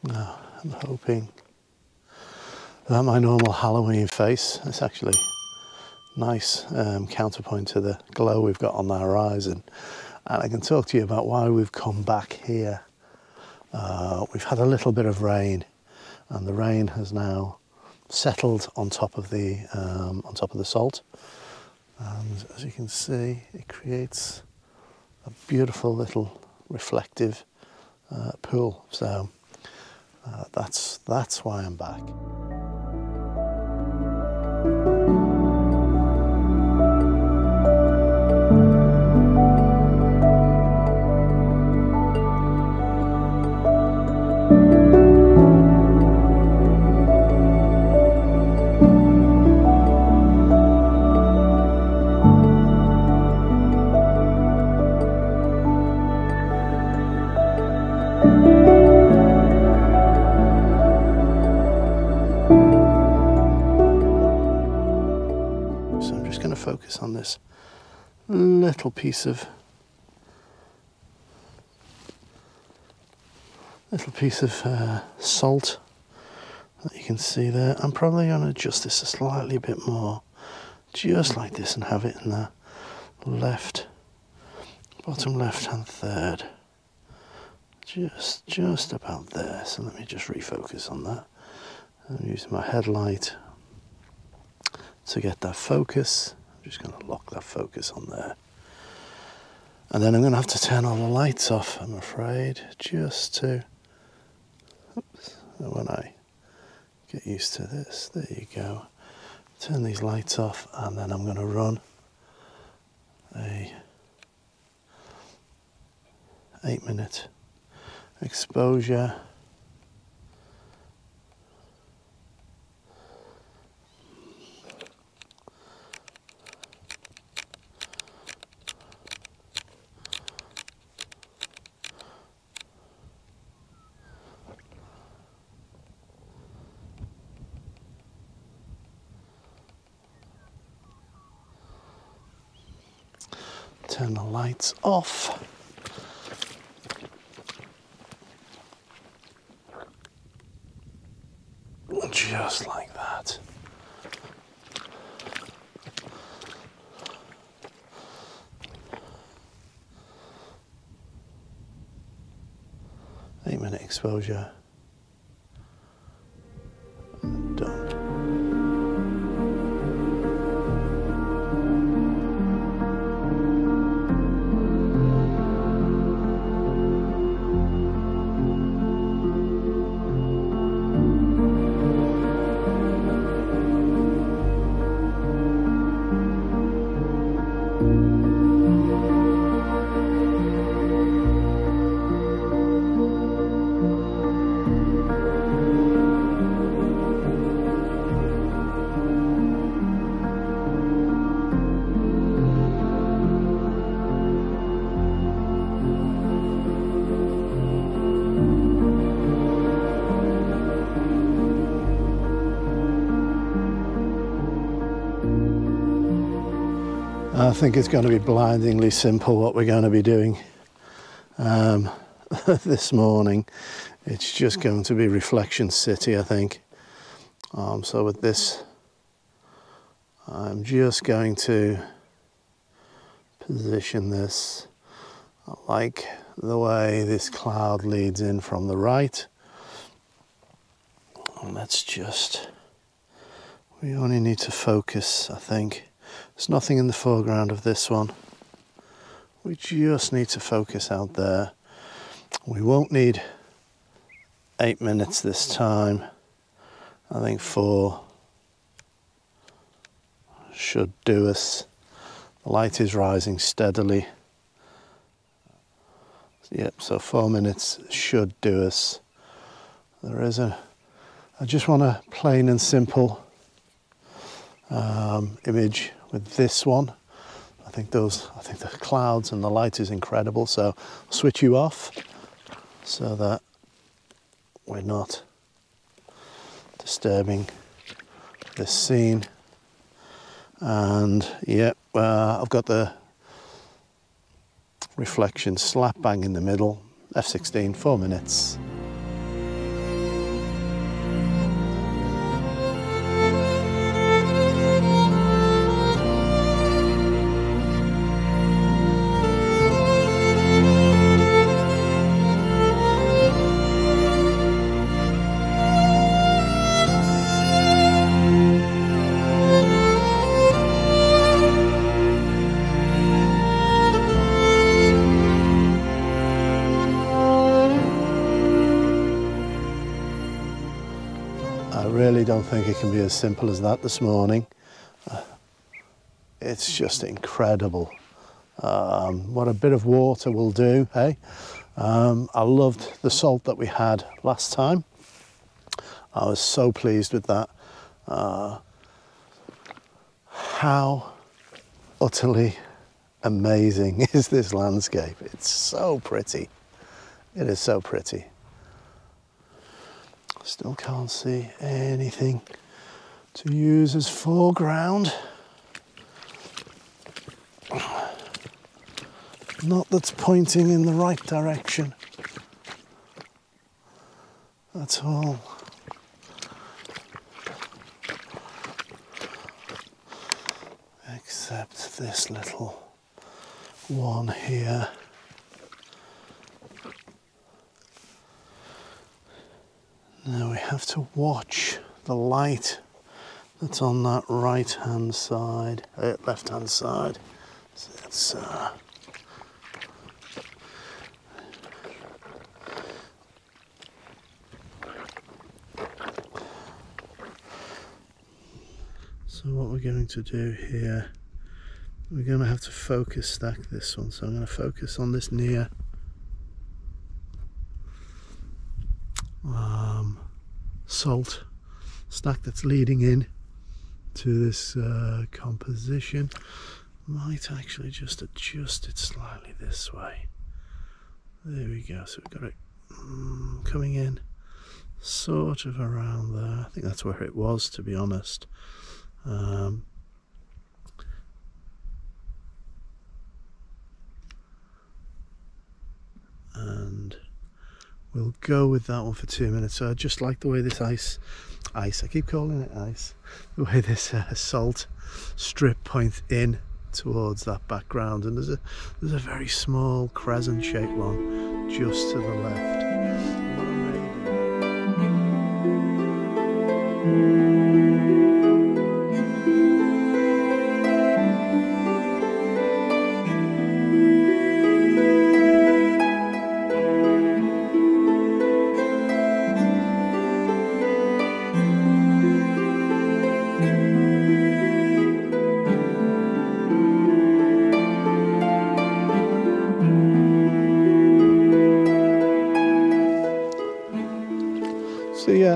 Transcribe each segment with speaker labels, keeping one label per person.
Speaker 1: Now, I'm hoping that my normal Halloween face is actually nice counterpoint to the glow we've got on the horizon. And I can talk to you about why we've come back here. We've had a little bit of rain, and the rain has now settled on top of the salt. And as you can see, it creates a beautiful little reflective pool. So that's why I'm back. Focus on this little piece of salt that you can see there. I'm probably going to adjust this a slightly bit more, just like this, and have it in the bottom left hand third, just about there. So let me just refocus on that. I'm using my headlight to get that focus. I'm just going to lock that focus on there. And then I'm going to have to turn all the lights off, I'm afraid, just to, oops, when I get used to this, there you go. Turn these lights off, and then I'm going to run a 8-minute exposure. Turn the lights off. Just like that. Eight-minute exposure. Done. I think it's going to be blindingly simple what we're going to be doing this morning. It's just going to be Reflection City, I think. So with this, I'm just going to position this. I like the way this cloud leads in from the right. And we only need to focus, I think. There's nothing in the foreground of this one. We just need to focus out there. We won't need 8 minutes this time. I think 4 should do us. The light is rising steadily. Yep, so 4 minutes should do us. I just want a plain and simple image with this one. I think the clouds and the light is incredible, so I'll switch you off so that we're not disturbing this scene. And yeah, I've got the reflection slap bang in the middle. F16, 4 minutes. don't think it can be as simple as that this morning. It's just incredible what a bit of water will do, hey? I loved the salt that we had last time. I was so pleased with that. How utterly amazing is this landscape? It's so pretty. It is so pretty. Still can't see anything to use as foreground. Not that's pointing in the right direction at all. Except this little one here. Now we have to watch the light that's on that right-hand side, left-hand side. So it's so what we're going to do here, we're going to have to focus stack this one. So I'm going to focus on this near salt stack that's leading in to this composition. Might actually just adjust it slightly this way. There we go. So we've got it coming in sort of around there. I think that's where it was, to be honest. And we'll go with that one for 2 minutes. So I just like the way this ice, I keep calling it ice, the way this salt strip points in towards that background, and there's a very small crescent shaped one just to the left. What I may do.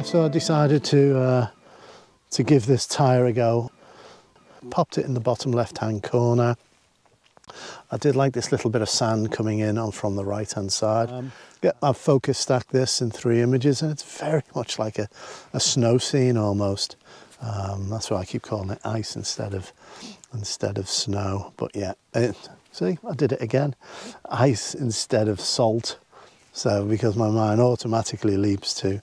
Speaker 1: So I decided to give this tyre a go. Popped it in the bottom left-hand corner. I did like this little bit of sand coming in on from the right-hand side. Yeah, I've focus stacked this in 3 images, and it's very much like a snow scene almost. That's why I keep calling it ice instead of snow. But yeah, see, I did it again. Ice instead of salt. So because my mind automatically leaps to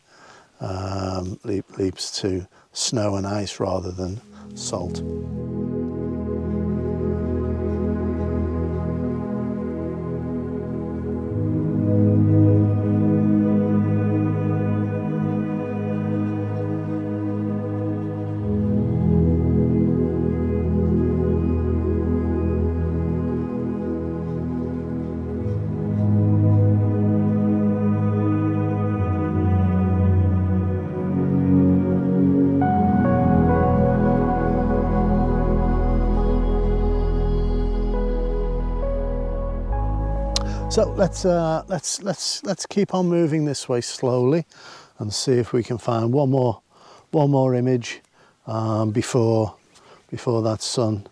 Speaker 1: snow and ice rather than salt. So let's keep on moving this way slowly and see if we can find one more image before that sun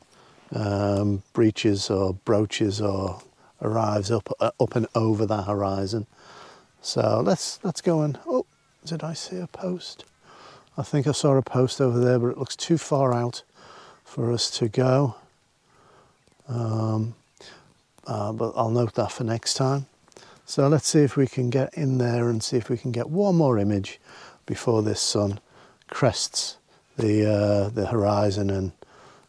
Speaker 1: breaches or broaches or arrives up and over that horizon. So let's go and, oh, did I see a post? I think I saw a post over there, but it looks too far out for us to go. But I'll note that for next time. So let's see if we can get in there and see if we can get one more image before this sun crests the horizon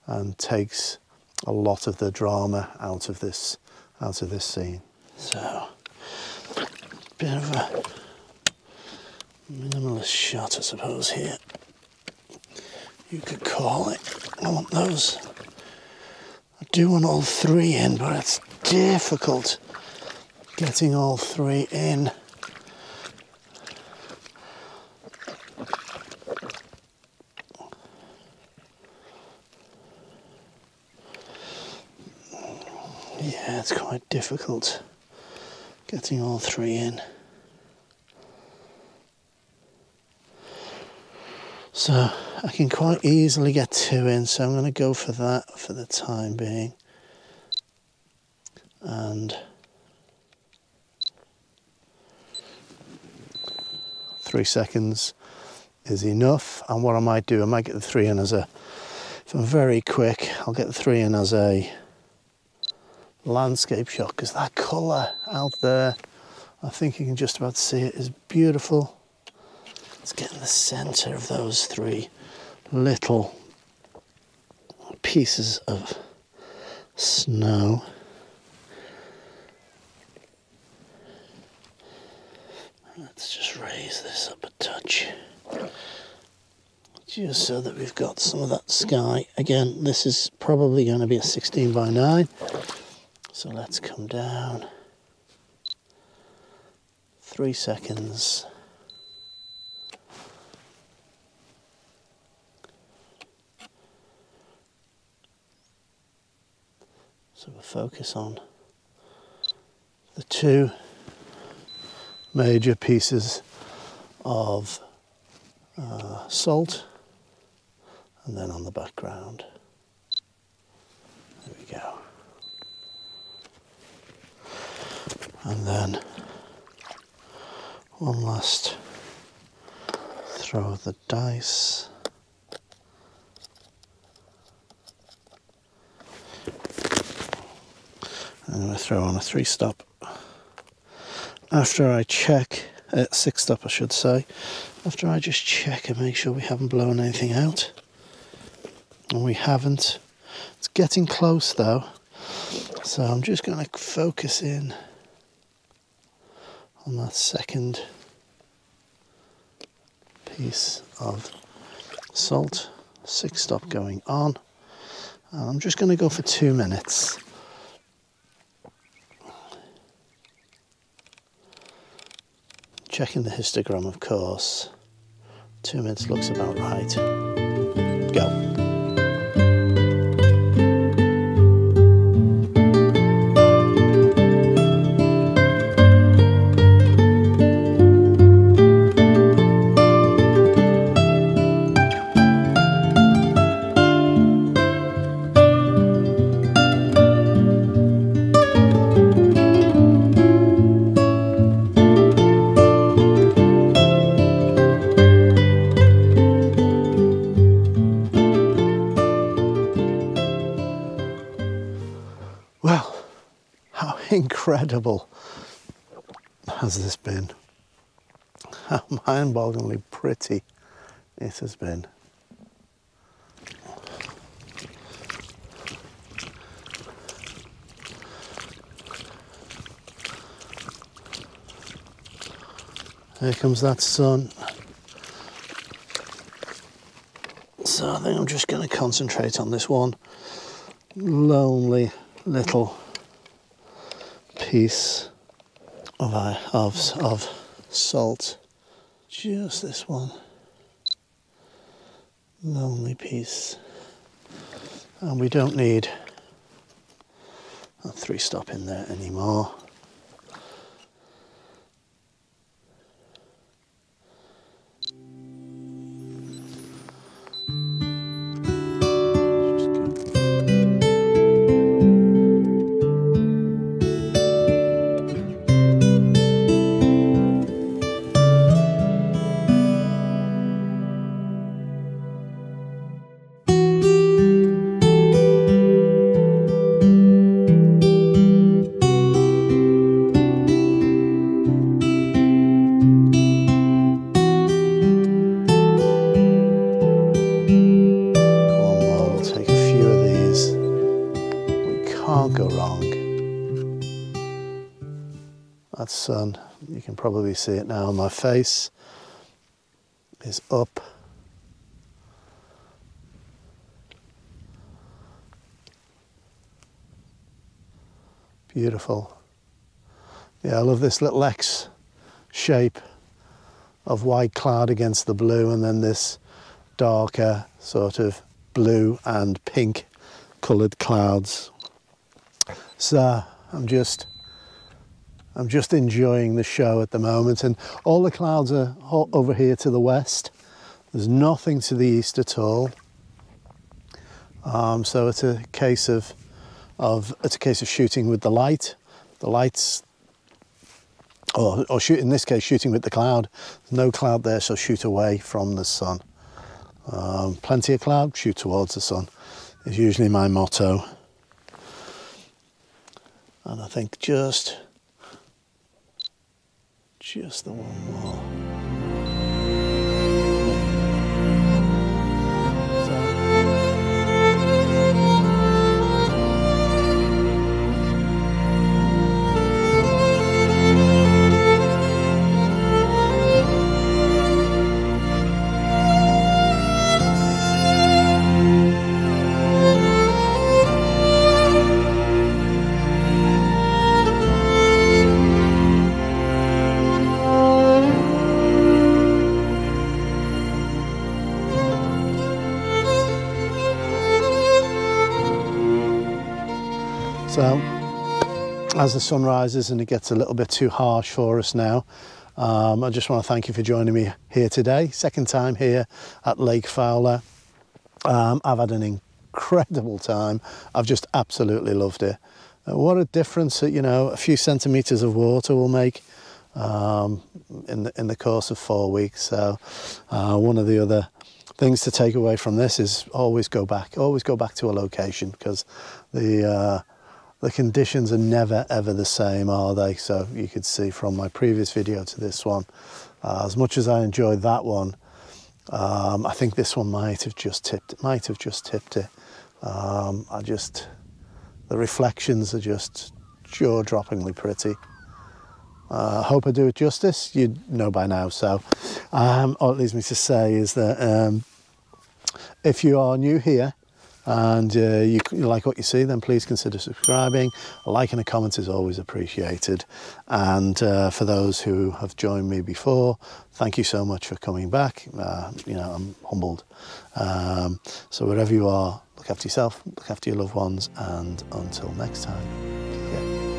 Speaker 1: and takes a lot of the drama out of this scene. So bit of a minimalist shot, I suppose, here. You could call it. I want those. I do want all 3 in, but it's difficult getting all 3 in. Yeah, it's quite difficult getting all three in. So I can quite easily get two in, so I'm going to go for that for the time being. And 3 seconds is enough. And what I might do, I might get the three in as a, if I'm very quick, I'll get the three in as a landscape shot, because that colour out there, I think you can just about see it, is beautiful. Let's get in the centre of those three little pieces of snow. Let's just raise this up a touch, just so that we've got some of that sky. Again, this is probably going to be a 16 by 9. So let's come down. 3 seconds. So we'll focus on the two major pieces of salt, and then on the background. There we go. And then one last throw of the dice. I'm going to throw on a 3-stop. After I check, 6-stop I should say, after I just check and make sure we haven't blown anything out. And we haven't. It's getting close though. So I'm just going to focus in on that second piece of salt. 6-stop going on. And I'm just going to go for 2 minutes. Checking the histogram, of course. 2 minutes looks about right. Go. Well, how incredible has this been? How mind-bogglingly pretty it has been. Here comes that sun. So I think I'm just going to concentrate on this one lonely little piece of salt. Just this one lonely piece. And we don't need a 3-stop in there anymore. That sun, you can probably see it now on my face, is up. Beautiful. Yeah, I love this little X shape of white cloud against the blue, and then this darker sort of blue and pink coloured clouds. So I'm just enjoying the show at the moment, and all the clouds are over here to the west. There's nothing to the east at all. So it's a case of shooting with the light. The lights, or shoot, in this case, shooting with the cloud. There's no cloud there, so shoot away from the sun. Plenty of cloud, shoot towards the sun is usually my motto. And I think just the one more. So, as the sun rises and it gets a little bit too harsh for us now, I just want to thank you for joining me here today. Second time here at Lake Fowler. I've had an incredible time. I've just absolutely loved it. What a difference that, you know, a few centimetres of water will make in the course of 4 weeks. So one of the other things to take away from this is always go back to a location, because the conditions are never ever the same, are they? So you could see from my previous video to this one, as much as I enjoyed that one, I think this one might have just tipped it. The reflections are just jaw-droppingly pretty. I hope I do it justice. You know by now. So all it leaves me to say is that if you are new here and you like what you see, then please consider subscribing. A like and a comment is always appreciated. And for those who have joined me before, thank you so much for coming back. You know, I'm humbled. So wherever you are, look after yourself, look after your loved ones, and until next time, yeah.